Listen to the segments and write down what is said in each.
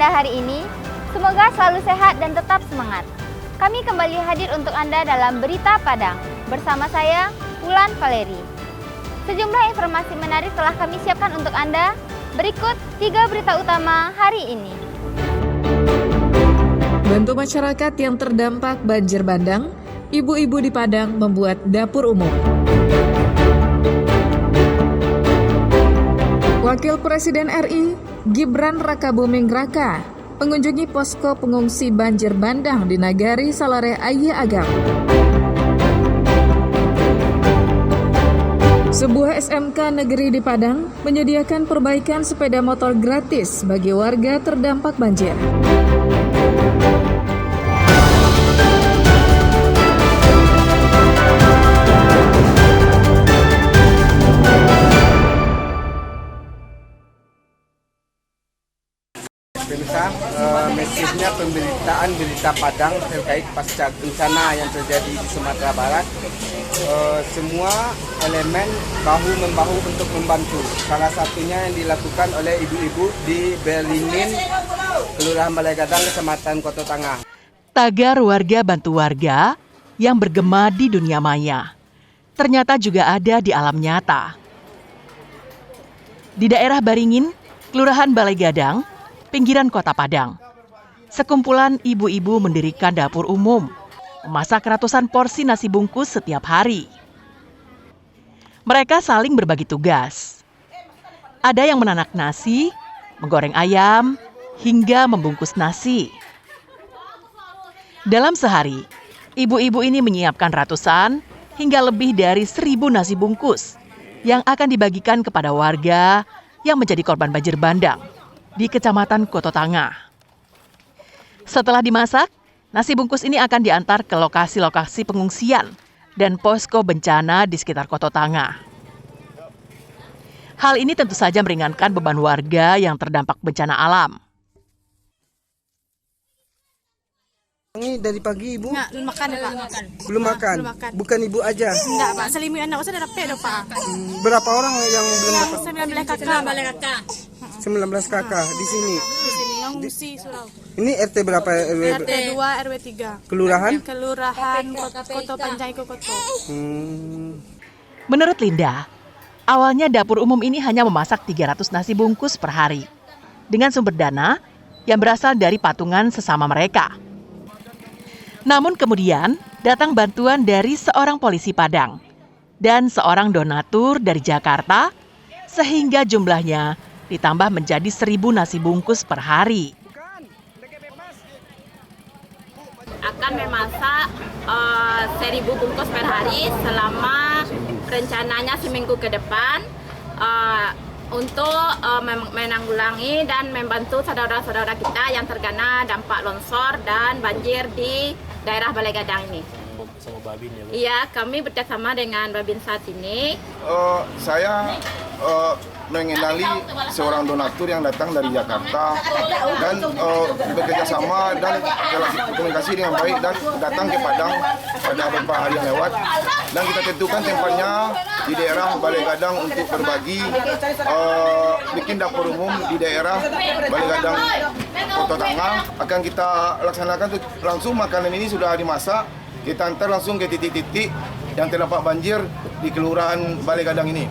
Anda hari ini? Semoga selalu sehat dan tetap semangat. Kami kembali hadir untuk Anda dalam Berita Padang. Bersama saya, Wulan Valeri. Sejumlah informasi menarik telah kami siapkan untuk Anda. Berikut 3 berita utama hari ini. Bantu masyarakat yang terdampak banjir bandang, ibu-ibu di Padang membuat dapur umum. Wakil Presiden RI, Gibran Rakabuming Raka, mengunjungi posko pengungsi banjir bandang di Nagari Salare Ayah Agam. Sebuah SMK negeri di Padang menyediakan perbaikan sepeda motor gratis bagi warga terdampak banjir. Pemirsa, mesejnya pemberitaan berita Padang terkait pasca bencana yang terjadi di Sumatera Barat. Semua elemen bahu-membahu untuk membantu. Salah satunya yang dilakukan oleh ibu-ibu di Belingin, Kelurahan Balai Gadang, Kecamatan Koto Tangah. Tagar warga bantu warga yang bergema di dunia maya ternyata juga ada di alam nyata. Di daerah Baringin, Kelurahan Balai Gadang, pinggiran Kota Padang, sekumpulan ibu-ibu mendirikan dapur umum, memasak ratusan porsi nasi bungkus setiap hari. Mereka saling berbagi tugas. Ada yang menanak nasi, menggoreng ayam, hingga membungkus nasi. Dalam sehari, ibu-ibu ini menyiapkan ratusan hingga lebih dari 1.000 nasi bungkus yang akan dibagikan kepada warga yang menjadi korban banjir bandang di Kecamatan Koto Tangah. Setelah dimasak, nasi bungkus ini akan diantar ke lokasi-lokasi pengungsian dan posko bencana di sekitar Koto Tangah. Hal ini tentu saja meringankan beban warga yang terdampak bencana alam. Ini dari pagi ibu? Enggak, belum makan ya Pak. Belum makan? Belum makan. Bukan ibu aja? Enggak Pak, selimut anak saya dah dapat dah Pak. Berapa orang yang belum dapat? 19 kakak. 19 kakak di sini. Di sini yang ngungsi surau. Ini RT berapa? RT 2 RW 3. Kelurahan? Kelurahan Koto Panjang Koto. Menurut Linda, awalnya dapur umum ini hanya memasak 300 nasi bungkus per hari dengan sumber dana yang berasal dari patungan sesama mereka. Namun kemudian datang bantuan dari seorang polisi Padang dan seorang donatur dari Jakarta sehingga jumlahnya ditambah menjadi 1.000 nasi bungkus per hari. Akan memasak 1.000 bungkus per hari selama rencananya seminggu ke depan untuk menanggulangi dan membantu saudara-saudara kita yang terkena dampak longsor dan banjir di daerah Balai Gadang ini. Sama Babin ya, Bu? Iya, kami bekerjasama dengan Babin saat ini. Saya mengenali seorang donatur yang datang dari Jakarta dan bekerja sama dan komunikasi dengan baik dan datang ke Padang pada beberapa hari yang lewat, dan kita tentukan tempatnya di daerah Balai Gadang untuk berbagi bikin dapur umum di daerah Balai Gadang Koto Tangah. Akan kita laksanakan langsung, makanan ini sudah dimasak, kita antar langsung ke titik-titik yang terdampak banjir di Kelurahan Balai Gadang ini.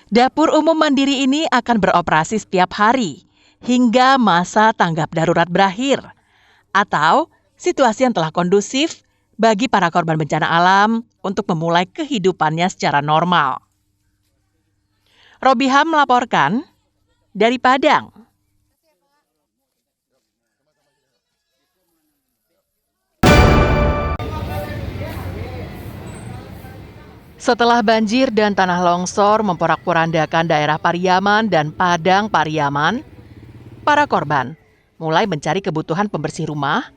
Dapur umum mandiri ini akan beroperasi setiap hari hingga masa tanggap darurat berakhir atau situasi yang telah kondusif bagi para korban bencana alam untuk memulai kehidupannya secara normal. Robiham melaporkan dari Padang. Setelah banjir dan tanah longsor memporak-porandakan daerah Pariaman dan Padang Pariaman, para korban mulai mencari kebutuhan pembersih rumah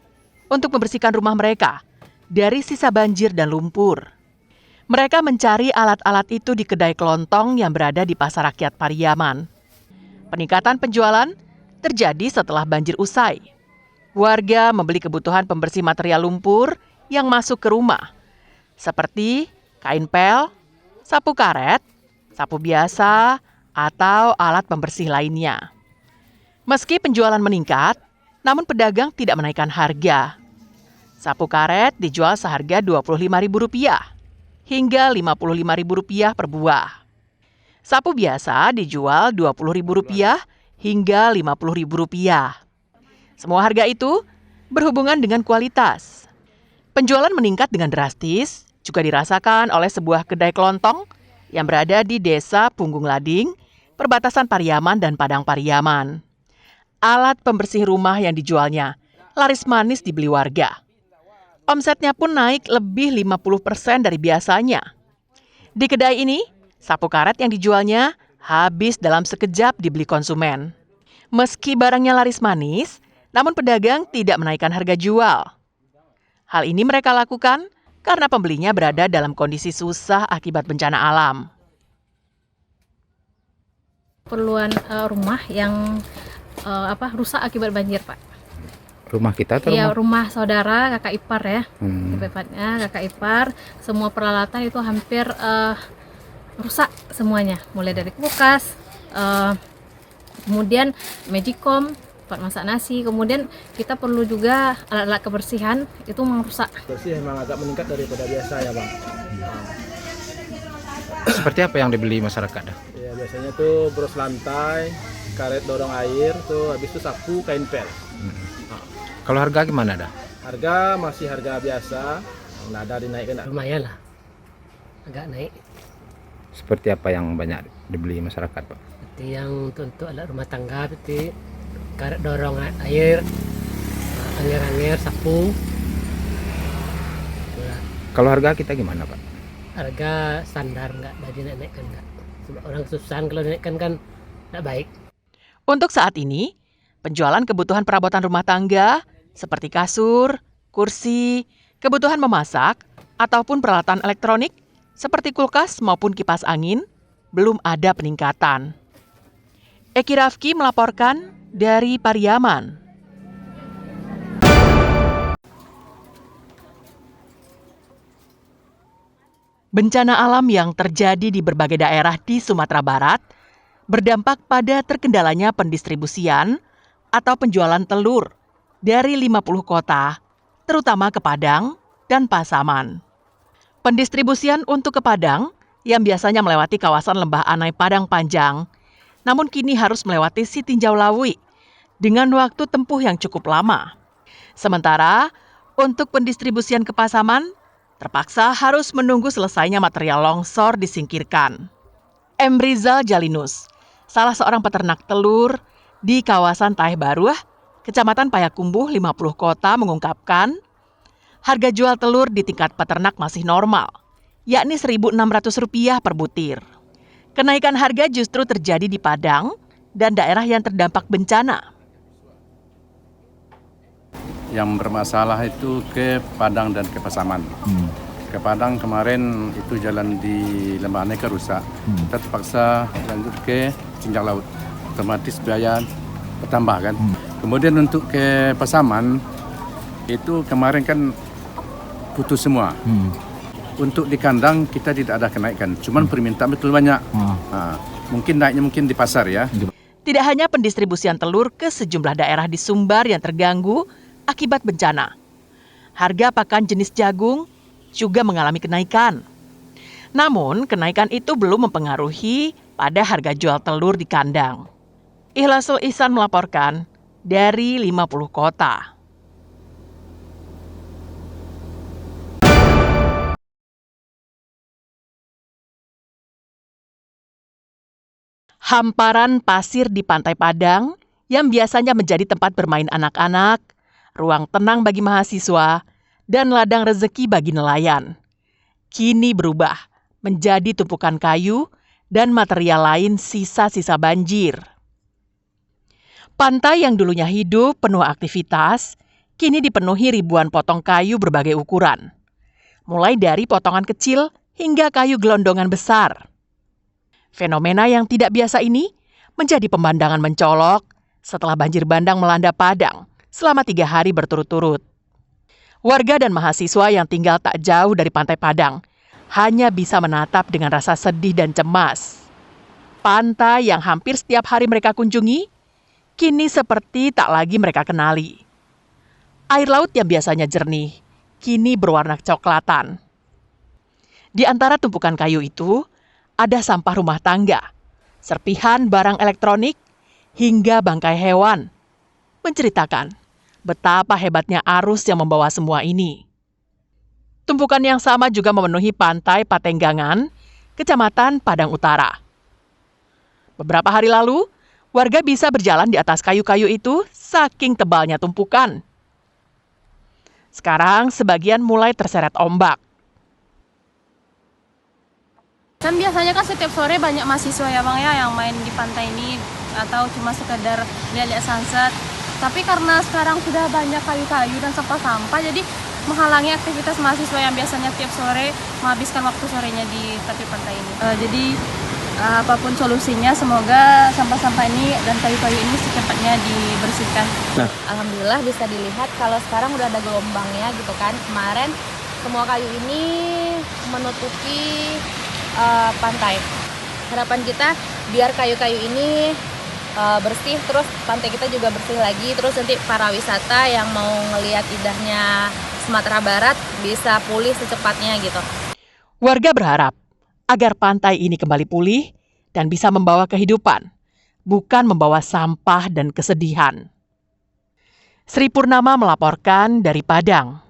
untuk membersihkan rumah mereka dari sisa banjir dan lumpur. Mereka mencari alat-alat itu di kedai kelontong yang berada di Pasar Rakyat Pariaman. Peningkatan penjualan terjadi setelah banjir usai. Warga membeli kebutuhan pembersih material lumpur yang masuk ke rumah, seperti kain pel, sapu karet, sapu biasa, atau alat pembersih lainnya. Meski penjualan meningkat, namun pedagang tidak menaikkan harga. Sapu karet dijual seharga Rp25.000 hingga Rp55.000 per buah. Sapu biasa dijual Rp20.000 hingga Rp50.000. Semua harga itu berhubungan dengan kualitas. Penjualan meningkat dengan drastis juga dirasakan oleh sebuah kedai kelontong yang berada di Desa Punggung Lading, perbatasan Pariaman dan Padang Pariaman. Alat pembersih rumah yang dijualnya laris manis dibeli warga. Omsetnya pun naik lebih 50% dari biasanya. Di kedai ini, sapu karet yang dijualnya habis dalam sekejap dibeli konsumen. Meski barangnya laris manis, namun pedagang tidak menaikkan harga jual. Hal ini mereka lakukan karena pembelinya berada dalam kondisi susah akibat bencana alam. Keperluan rumah yang rusak akibat banjir, Pak. Rumah kita atau Ya, rumah? rumah saudara, kakak ipar ya. Tepatnya kakak ipar, semua peralatan itu hampir rusak semuanya. Mulai dari kulkas, kemudian magicom, tempat masak nasi, kemudian kita perlu juga alat-alat kebersihan, itu merusak. Bersih memang agak meningkat daripada biasa ya Bang. Seperti apa yang dibeli masyarakat dah? Ya, biasanya tuh bros lantai, karet dorong air, tuh habis itu sapu, kain pel. Kalau harga gimana dah? Harga masih harga biasa, nggak ada dinaikkan. Lumayan lah, agak naik. Seperti apa yang banyak dibeli masyarakat, Pak? Seperti yang untuk alat rumah tangga, seperti karet dorong air, angin-angin, sapu. Itulah. Kalau harga kita gimana, Pak? Harga standar, nggak ada dinaikkan nggak. Sebab orang kesusahan kalau dinaikkan kan nggak baik. Untuk saat ini, penjualan kebutuhan perabotan rumah tangga seperti kasur, kursi, kebutuhan memasak, ataupun peralatan elektronik seperti kulkas maupun kipas angin belum ada peningkatan. Eki Rafki melaporkan dari Pariaman. Bencana alam yang terjadi di berbagai daerah di Sumatera Barat berdampak pada terkendalanya pendistribusian atau penjualan telur dari 50 kota, terutama ke Padang dan Pasaman. Pendistribusian untuk ke Padang yang biasanya melewati kawasan Lembah Anai Padang Panjang, namun kini harus melewati Sitinjau Lawi dengan waktu tempuh yang cukup lama. Sementara untuk pendistribusian ke Pasaman, terpaksa harus menunggu selesainya material longsor disingkirkan. M. Rizal Jalinus, salah seorang peternak telur di kawasan Taeh Baruah, Kecamatan Payakumbuh, 50 kota mengungkapkan, harga jual telur di tingkat peternak masih normal, yakni Rp1.600 per butir. Kenaikan harga justru terjadi di Padang dan daerah yang terdampak bencana. Yang bermasalah itu ke Padang dan ke Pasaman. Ke Padang kemarin itu jalan di Lembah Anai rusak. Kita terpaksa lanjut ke Cincang Laut. Otomatis biaya bertambah kan. Kemudian untuk ke Pasaman itu kemarin kan putus semua. Untuk di kandang kita tidak ada kenaikan, cuman permintaan betul banyak. Mungkin naiknya mungkin di pasar ya. Tidak hanya pendistribusian telur ke sejumlah daerah di Sumbar yang terganggu akibat bencana. Harga pakan jenis jagung juga mengalami kenaikan. Namun, kenaikan itu belum mempengaruhi pada harga jual telur di kandang. Ikhlasul Ihsan melaporkan dari 50 kota. Hamparan pasir di Pantai Padang yang biasanya menjadi tempat bermain anak-anak, ruang tenang bagi mahasiswa, dan ladang rezeki bagi nelayan, kini berubah menjadi tumpukan kayu dan material lain sisa-sisa banjir. Pantai yang dulunya hidup penuh aktivitas, kini dipenuhi ribuan potong kayu berbagai ukuran, mulai dari potongan kecil hingga kayu gelondongan besar. Fenomena yang tidak biasa ini menjadi pemandangan mencolok setelah banjir bandang melanda Padang selama 3 hari berturut-turut. Warga dan mahasiswa yang tinggal tak jauh dari Pantai Padang hanya bisa menatap dengan rasa sedih dan cemas. Pantai yang hampir setiap hari mereka kunjungi, kini seperti tak lagi mereka kenali. Air laut yang biasanya jernih, kini berwarna kecoklatan. Di antara tumpukan kayu itu, ada sampah rumah tangga, serpihan barang elektronik, hingga bangkai hewan, menceritakan betapa hebatnya arus yang membawa semua ini. Tumpukan yang sama juga memenuhi pantai Patenggangan, Kecamatan Padang Utara. Beberapa hari lalu, warga bisa berjalan di atas kayu-kayu itu saking tebalnya tumpukan. Sekarang sebagian mulai terseret ombak. Kan biasanya kan setiap sore banyak mahasiswa ya Bang ya yang main di pantai ini atau cuma sekedar lihat-lihat sunset. Tapi karena sekarang sudah banyak kayu-kayu dan sampah-sampah, jadi menghalangi aktivitas mahasiswa yang biasanya tiap sore menghabiskan waktu sorenya di tepi pantai ini. Jadi apapun solusinya, semoga sampah-sampah ini dan kayu-kayu ini secepatnya dibersihkan. Alhamdulillah bisa dilihat kalau sekarang udah ada gelombangnya gitu kan. Kemarin semua kayu ini menutupi pantai. Harapan kita biar kayu-kayu ini bersih, terus pantai kita juga bersih lagi, terus nanti para wisata yang mau ngelihat indahnya Sumatera Barat bisa pulih secepatnya gitu. Warga berharap agar pantai ini kembali pulih dan bisa membawa kehidupan, bukan membawa sampah dan kesedihan. Sri Purnama melaporkan dari Padang.